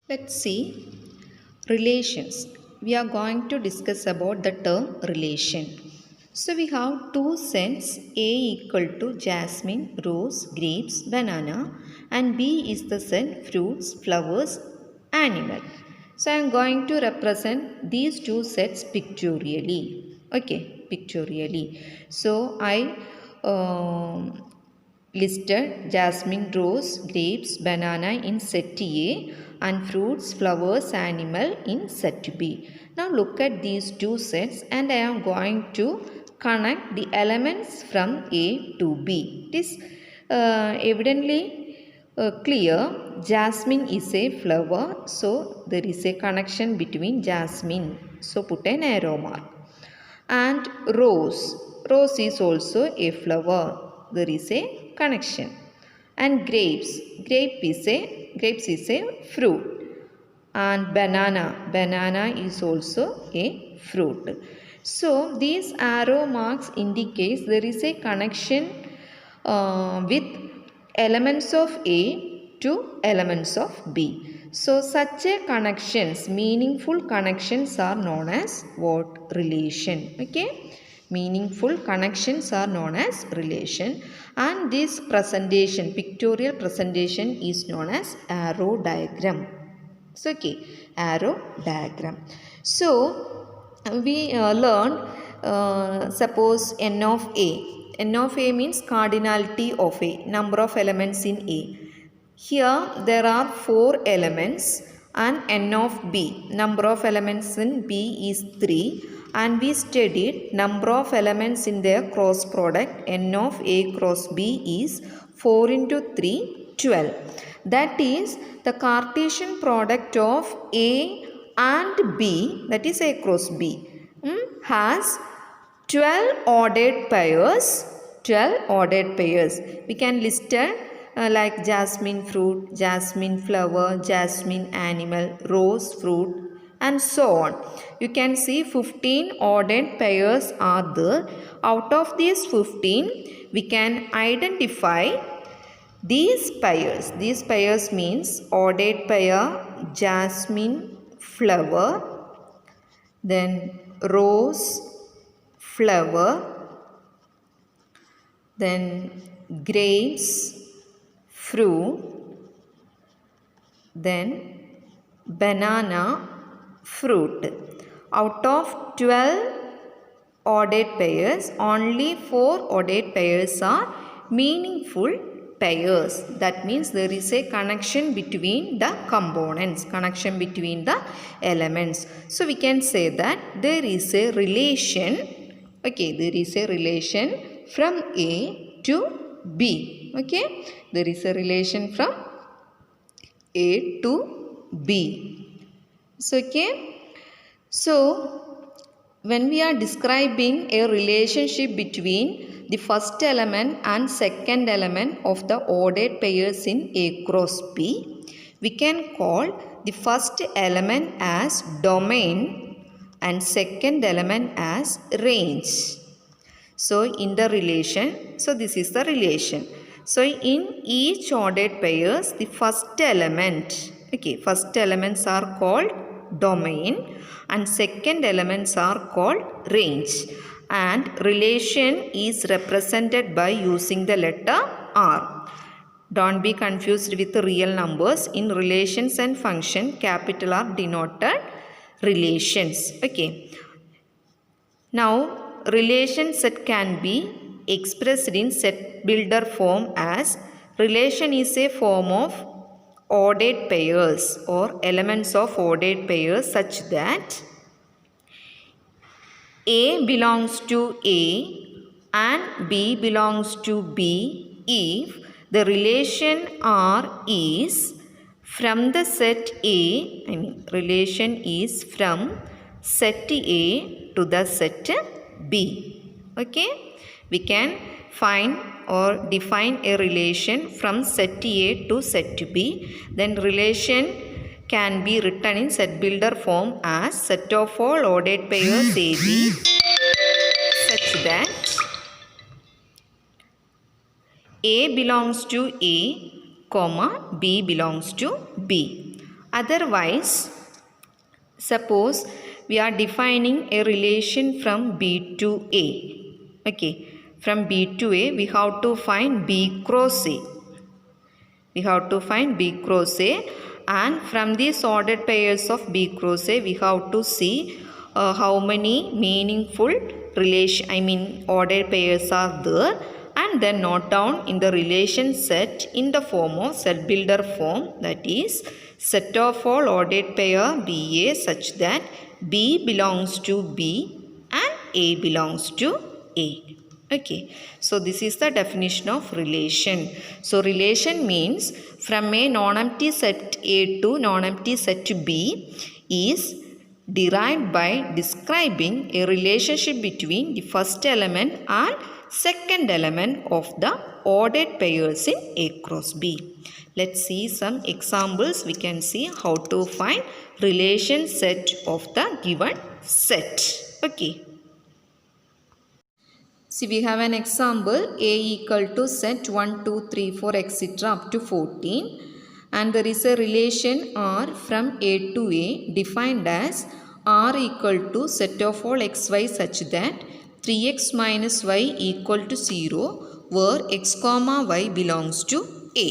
Let's see relations. We are going to discuss about the term relation. So we have two sets A equal to jasmine, rose, grapes, banana, and B is the set fruits, flowers, animal. So I am going to represent these two sets pictorially. Okay, pictorially. So I listed jasmine, rose, grapes, banana in set A and fruits, flowers, animal in set B. Now look at these two sets and I am going to connect the elements from A to B. It is evidently clear. Jasmine is a flower, so there is a connection between jasmine. So put an arrow mark. And rose is also a flower, there is a connection. And grapes is a fruit. And banana is also a fruit. So these arrow marks indicates there is a connection with elements of A to elements of B. So such a connections, meaningful connections are known as what? Relation. Okay. Meaningful connections are known as relation, and this presentation, pictorial presentation, is known as arrow diagram. So okay, arrow diagram. So we learned suppose n of A. N of A means cardinality of A, number of elements in A. Here there are 4 elements and n of B, number of elements in B is 3, and we studied number of elements in their cross product. N of A cross B is 4 into 3, 12. That is the Cartesian product of A and B, that is A cross B, has 12 ordered pairs. 12 ordered pairs. We can list like jasmine fruit, jasmine flower, jasmine animal, rose fruit, and so on. You can see 15 ordered pairs are there. Out of these 15, we can identify these pairs. These pairs means ordered pair jasmine flower, then rose flower, then grapes fruit, then banana fruit. Out of 12 ordered pairs, only 4 ordered pairs are meaningful pairs. That means there is a connection between the components, connection between the elements. So we can say that there is a relation. Okay, there is a relation from A to B. Okay, there is a relation from A to B. So okay, so when we are describing a relationship between the first element and second element of the ordered pairs in A cross B, we can call the first element as domain and second element as range. So in the relation, so this is the relation. So in each ordered pairs, the first element, okay, first elements are called domain and second elements are called range, and relation is represented by using the letter R. Don't be confused with the real numbers. In relations and function, capital R denoted relations. Okay. Now relation set can be expressed in set builder form as relation is a form of ordered pairs or elements of ordered pairs such that A belongs to A and B belongs to B if the relation R is from the set A, relation is from set A to the set B. Okay, we can find or define a relation from set A to set B. Then relation can be written in set builder form as set of all ordered pairs AB such that A belongs to A, comma B belongs to B. Otherwise, suppose we are defining a relation from B to A. Okay, from B to A, we have to find B cross A. We have to find B cross A, and from these ordered pairs of B cross A, we have to see how many meaningful ordered pairs are there, and then note down in the relation set in the form of set builder form, that is set of all ordered pair BA such that B belongs to B and A belongs to A. Okay, so this is the definition of relation. So relation means from a non-empty set A to non-empty set B is derived by describing a relationship between the first element and second element of the ordered pairs in A cross B. Let's see some examples. We can see how to find relation set of the given set. Okay. See, we have an example A equal to set 1, 2, 3, 4 etc. up to 14, and there is a relation R from A to A defined as R equal to set of all xy such that 3x minus y equal to 0 where x comma y belongs to A.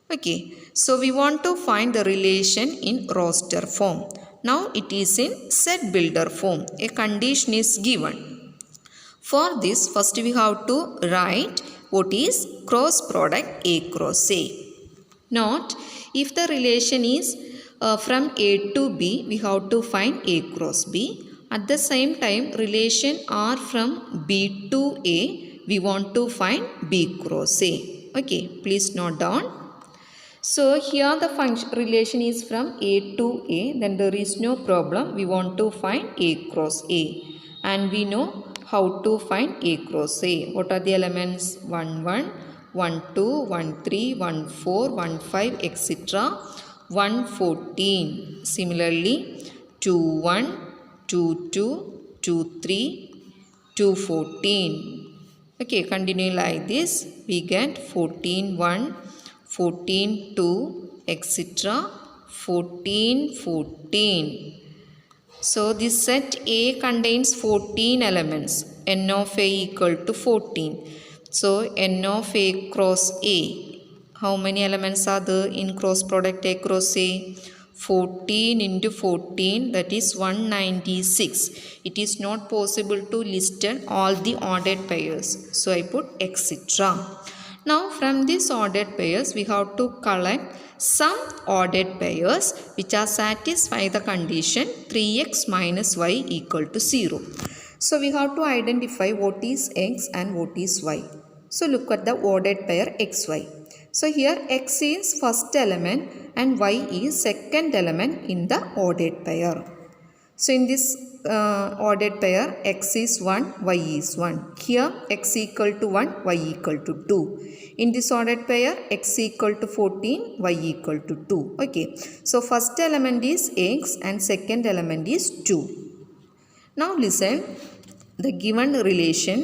Okay, so we want to find the relation in roster form. Now it is in set builder form. A condition is given. For this, first we have to write what is cross product A cross A. Note, if the relation is from A to B, we have to find A cross B. At the same time, relation R from B to A, we want to find B cross A. Okay, please note down. So here the function relation is from A to A, then there is no problem. We want to find A cross A, and we know how to find A cross A. What are the elements? 1, 1, 1, 2, 1, 3, 1, 4, 1, 5, etc. 1, 14. Similarly, 2, 1, 2, 2, 2, 3, 2, 14. Okay, continue like this. We get 14, 1, 14, 2, etc. 14, 14. So this set A contains 14 elements. N of A equal to 14. So N of A cross A. How many elements are there in cross product A cross A? 14 into 14, that is 196. It is not possible to list all the ordered pairs. So I put etc. Now from these ordered pairs, we have to collect some ordered pairs which are satisfy the condition 3x minus y equal to 0. So we have to identify what is x and what is y. So look at the ordered pair xy. So here x is first element and y is second element in the ordered pair. So in this ordered pair, x is 1, y is 1. Here x equal to 1, y equal to 2. In this ordered pair, x equal to 14, y equal to 2. Okay. So first element is x and second element is 2. Now listen, the given relation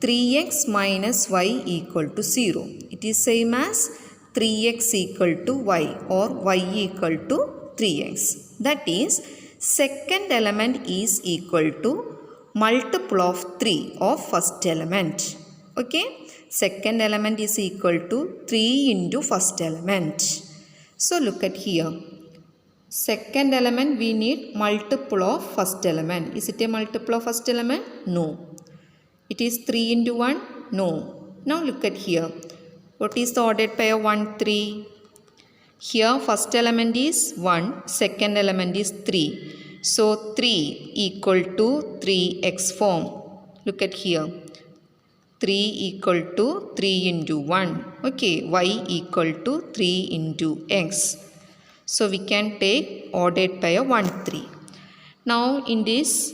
3x minus y equal to 0. It is same as 3x equal to y or y equal to 3x. That is, second element is equal to multiple of 3 of first element. Okay. Second element is equal to 3 into first element. So look at here. Second element we need multiple of first element. Is it a multiple of first element? No. It is 3 into 1? No. Now look at here. What is the ordered pair 1, 3? Here first element is 1, second element is 3. So 3 equal to 3x form. Look at here. 3 equal to 3 into 1. Okay, y equal to 3 into x. So we can take ordered pair 1, 3. Now in this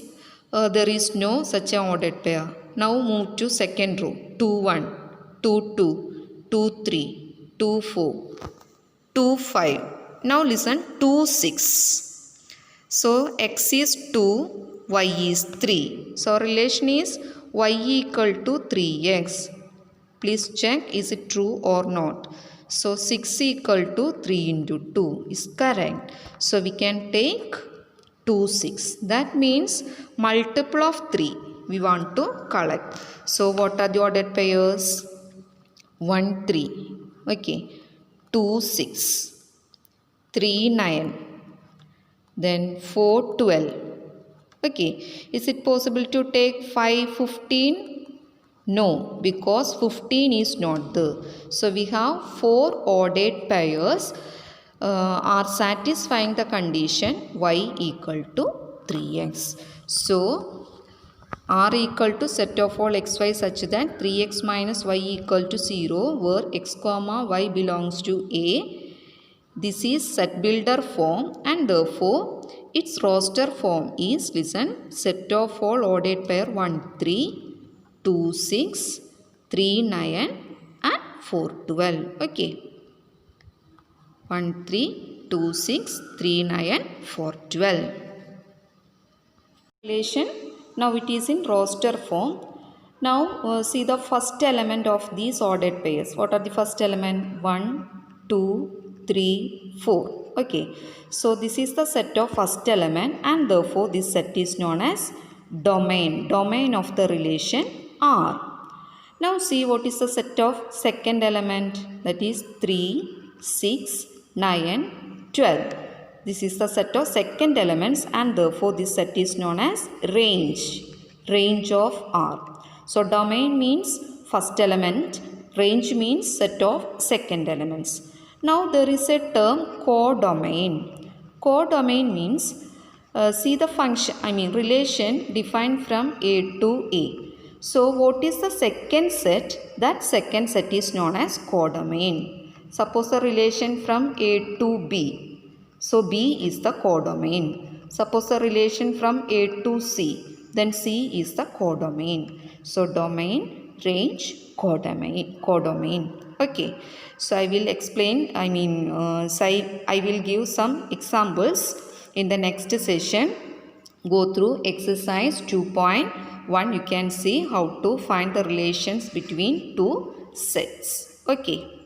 there is no such an ordered pair. Now move to second row. 2, 1, 2, 2, 2, 3, 2, 4, 2, 5. Now listen, 2, 6. So x is 2, y is 3. So relation is y equal to 3x. Please check is it true or not. So 6 equal to 3 into 2 is correct. So we can take 2, 6. That means multiple of 3 we want to collect. So what are the ordered pairs? 1, 3. Okay. 2, 6. 3, 9. Then 4, 12. Okay. Is it possible to take 5, 15? No, because 15 is not there. So we have 4 ordered pairs are satisfying the condition y equal to 3x. So r equal to set of all xy such that 3x minus y equal to 0 where x comma y belongs to A. This is set builder form and therefore its roster form is, listen, set of all ordered pair 1, 3, 2, 6, 3, 9 and 4, 12. Okay. 1, 3, 2, 6, 3, 9 and 4, 12. Relation. Now it is in roster form. Now see the first element of these ordered pairs. What are the first element? 1, 2, 3, 4. Okay. So this is the set of first element and therefore this set is known as domain. Domain of the relation R. Now see what is the set of second element, that is 3, 6, 9, 12. This is the set of second elements and therefore this set is known as range. Range of R. So domain means first element, range means set of second elements. Now there is a term codomain. Codomain means see the function, relation defined from A to A. So what is the second set? That second set is known as codomain. Suppose the relation from A to B. So B is the codomain. Suppose the relation from A to C. Then C is the codomain. So domain, range, codomain. Okay. So I will explain, I will give some examples in the next session. Go through exercise 2.1. You can see how to find the relations between two sets. Okay.